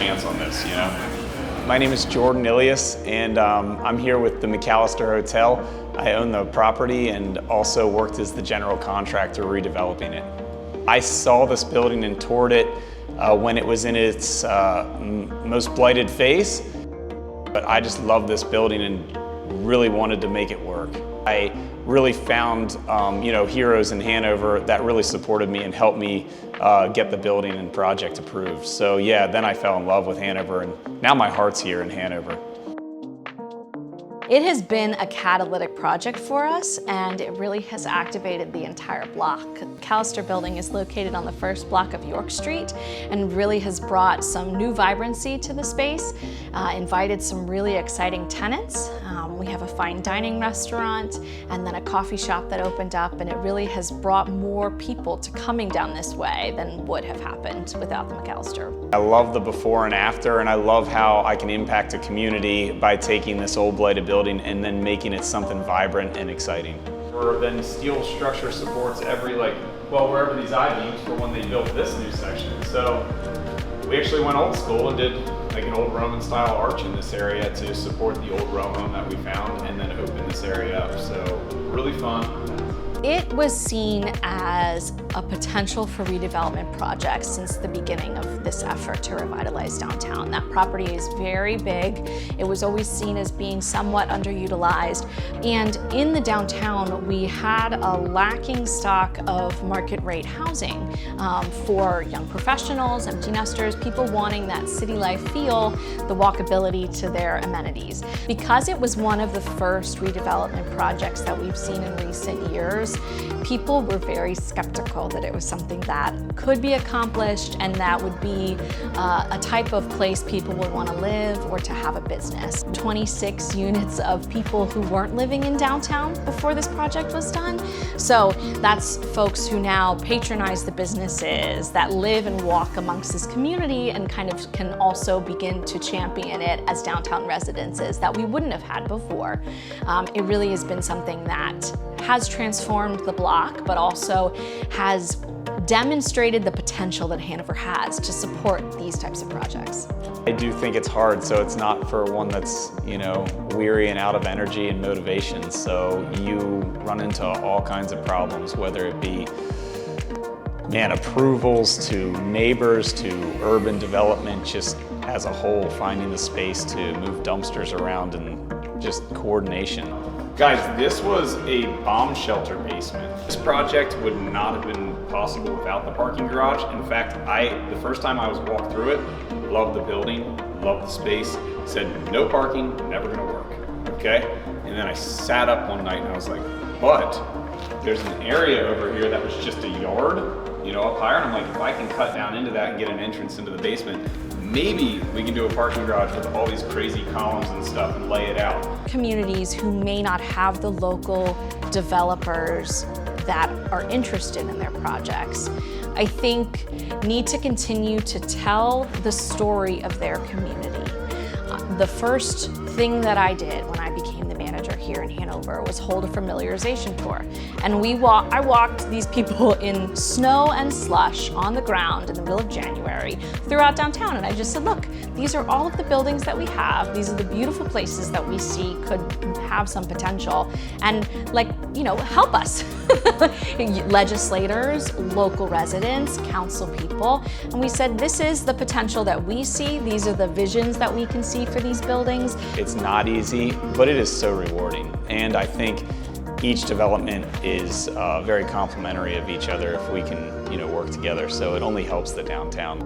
chance on this, you know? My name is Jordan Ilyes, and I'm here with the McAllister Hotel. I own the property and also worked as the general contractor redeveloping it. I saw this building and toured it when it was in its most blighted phase, but I just loved this building and really wanted to make it work. I really found heroes in Hanover that really supported me and helped me get the building and project approved. So yeah, then I fell in love with Hanover, and now my heart's here in Hanover. It has been a catalytic project for us, and it really has activated the entire block. The McAllister building is located on the first block of York Street and really has brought some new vibrancy to the space, invited some really exciting tenants. We have a fine dining restaurant and then a coffee shop that opened up, and it really has brought more people to coming down this way than would have happened without the McAllister. I love the before and after, and I love how I can impact a community by taking this old blighted building and then making it something vibrant and exciting. Then steel structure supports wherever these I-beams were when they built this new section. So we actually went old school and did like an old Roman style arch in this area to support the old row home that we found, and then open this area up. So really fun. It was seen as a potential for redevelopment project since the beginning of this effort to revitalize downtown. That property is very big. It was always seen as being somewhat underutilized. And in the downtown, we had a lacking stock of market rate housing for young professionals, empty nesters, people wanting that city life feel, the walkability to their amenities. Because it was one of the first redevelopment projects that we've seen in recent years, people were very skeptical that it was something that could be accomplished and that would be a type of place people would want to live or to have a business. 26 units of people who weren't living in downtown before this project was done. So that's folks who now patronize the businesses, that live and walk amongst this community and kind of can also begin to champion it as downtown residences that we wouldn't have had before. It really has been something that has transformed the block, but also has demonstrated the potential that Hanover has to support these types of projects. I do think it's hard, so it's not for one that's, weary and out of energy and motivation. So you run into all kinds of problems, whether it be approvals to neighbors to urban development, just as a whole, finding the space to move dumpsters around and just coordination. Guys, this was a bomb shelter basement. This project would not have been possible without the parking garage. In fact, the first time I was walked through it, loved the building, loved the space, said no parking, never gonna work, okay? And then I sat up one night and I was like, but there's an area over here that was just a yard, up higher, and I'm like, if I can cut down into that and get an entrance into the basement, maybe we can do a parking garage with all these crazy columns and stuff and lay it out. Communities who may not have the local developers that are interested in their projects, I think need to continue to tell the story of their community. The first thing that I did when I became the manager here in Hanover was hold a familiarization tour. And I walked these people in snow and slush on the ground in the middle of January throughout downtown. And I just said, look, these are all of the buildings that we have. These are the beautiful places that we see could have some potential. And help us. Legislators, local residents, council people. And we said, this is the potential that we see. These are the visions that we can see for these buildings. It's not easy, but it is so rewarding. And I think each development is very complementary of each other if we can, work together. So it only helps the downtown.